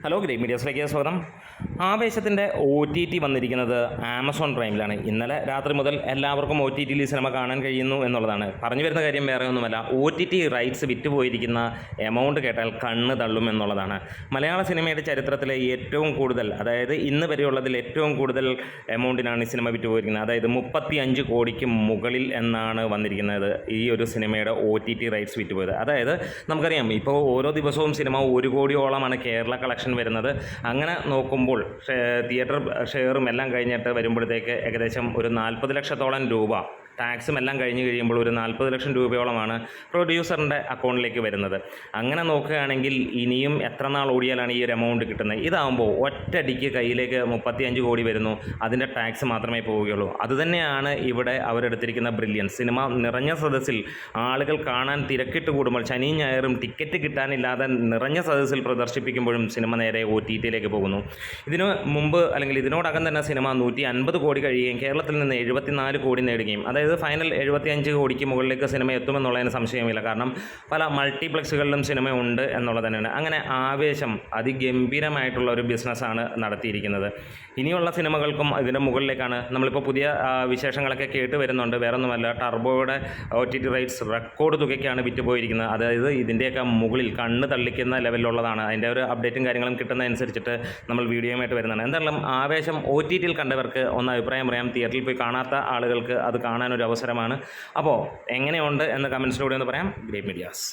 Hello great മീഡിയസിലേക്ക് സ്വാഗതം. ആവേശത്തിൻ്റെ OTT വന്നിരിക്കുന്നത് Amazon പ്രൈമിലാണ്. ഇന്നലെ രാത്രി മുതൽ എല്ലാവർക്കും OTTയിൽ ഈ സിനിമ കാണാൻ കഴിയുന്നു എന്നുള്ളതാണ്. പറഞ്ഞു വരുന്ന കാര്യം വേറെ ഒന്നുമല്ല, OTT റൈറ്റ്സ് വിറ്റുപോയിരിക്കുന്ന എമൗണ്ട് കേട്ടാൽ കണ്ണ് തള്ളും എന്നുള്ളതാണ്. മലയാള സിനിമയുടെ ചരിത്രത്തിലെ ഏറ്റവും കൂടുതൽ, അതായത് ഇന്ന് വരെയുള്ളതിൽ ഏറ്റവും കൂടുതൽ എമൗണ്ടിനാണ് ഈ സിനിമ വിറ്റുപോയിരിക്കുന്നത്. അതായത് 35 കോടിക്ക് മുകളിൽ എന്നാണ് വന്നിരിക്കുന്നത് ഈ ഒരു സിനിമയുടെ OTT റൈറ്റ്സ് വിറ്റുപോയത്. അതായത് നമുക്കറിയാം, ഇപ്പോൾ ഓരോ ദിവസവും സിനിമ 1 കോടിയോളമാണ് കേരള കളക്ഷൻ വരുന്നത്. അങ്ങനെ നോക്കുമ്പോൾ തിയേറ്റർ ഷെയറും എല്ലാം കഴിഞ്ഞിട്ട് വരുമ്പോഴത്തേക്ക് ഏകദേശം ഒരു 40 ലക്ഷത്തോളം രൂപ, ടാക്സും എല്ലാം കഴിഞ്ഞ് കഴിയുമ്പോൾ ഒരു 40 ലക്ഷം രൂപയോളമാണ് പ്രൊഡ്യൂസറിൻ്റെ അക്കൗണ്ടിലേക്ക് വരുന്നത്. അങ്ങനെ നോക്കുകയാണെങ്കിൽ ഇനിയും എത്ര നാൾ ഓടിയാലാണ് ഈ ഒരു എമൗണ്ട് കിട്ടുന്നത്? ഇതാകുമ്പോൾ ഒറ്റയടിക്ക് കയ്യിലേക്ക് 35 കോടി വരുന്നു, അതിൻ്റെ ടാക്സ് മാത്രമേ പോവുകയുള്ളൂ. അതുതന്നെയാണ് ഇവിടെ അവരെടുത്തിരിക്കുന്ന ബ്രില്യൻസ്. സിനിമ നിറഞ്ഞ സദസ്സിൽ ആളുകൾ കാണാൻ തിരക്കിട്ട് കൂടുമ്പോൾ, ശനിയും ഞായറും ടിക്കറ്റ് കിട്ടാനില്ലാതെ നിറഞ്ഞ സദസ്സിൽ പ്രദർശിപ്പിക്കുമ്പോഴും സിനിമ നേരെ OTTയിലേക്ക് പോകുന്നു. ഇതിനു മുമ്പ് അല്ലെങ്കിൽ ഇതിനോടകം തന്നെ സിനിമ 150 കോടി കഴിയുകയും കേരളത്തിൽ നിന്ന് 74 കോടി നേടുകയും, അതായത് ഫൈനൽ 75 കോടിക്ക് മുകളിലേക്ക് സിനിമ എത്തുമെന്നുള്ളതിന് സംശയമില്ല. കാരണം പല മൾട്ടിപ്ലക്സുകളിലും സിനിമ ഉണ്ട് എന്നുള്ളത് തന്നെയാണ്. അങ്ങനെ ആവേശം അതിഗംഭീരമായിട്ടുള്ള ഒരു ബിസിനസ്സാണ് നടത്തിയിരിക്കുന്നത്. ഇനിയുള്ള സിനിമകൾക്കും ഇതിൻ്റെ മുകളിലേക്കാണ്. നമ്മളിപ്പോൾ പുതിയ വിശേഷങ്ങളൊക്കെ കേട്ട് വരുന്നുണ്ട്. വേറൊന്നുമല്ല, ടർബോയുടെ OTT റൈറ്റ്സ് റെക്കോർഡ് തുകയ്ക്കാണ് വിറ്റുപോയിരിക്കുന്നത്. അതായത് ഇതിൻ്റെയൊക്കെ മുകളിൽ കണ്ണ് തള്ളിക്കുന്ന ലെവലിലുള്ളതാണ്. അതിൻ്റെ ഒരു അപ്ഡേറ്റും കാര്യങ്ങളും കിട്ടുന്നതനുസരിച്ചിട്ട് നമ്മൾ വീഡിയോയുമായിട്ട് വരുന്നതാണ്. എന്തായാലും ആവേശം OTTയിൽ കണ്ടവർക്ക് ഒന്ന് അഭിപ്രായം പറയാം. തിയേറ്ററിൽ പോയി കാണാത്ത ആളുകൾക്ക് അത് കാണാനൊരു അവസരമാണ്. അപ്പോൾ എങ്ങനെയുണ്ട് എന്ന് കമൻസിലൂടെ ഒന്ന് പറയാം. Great medias.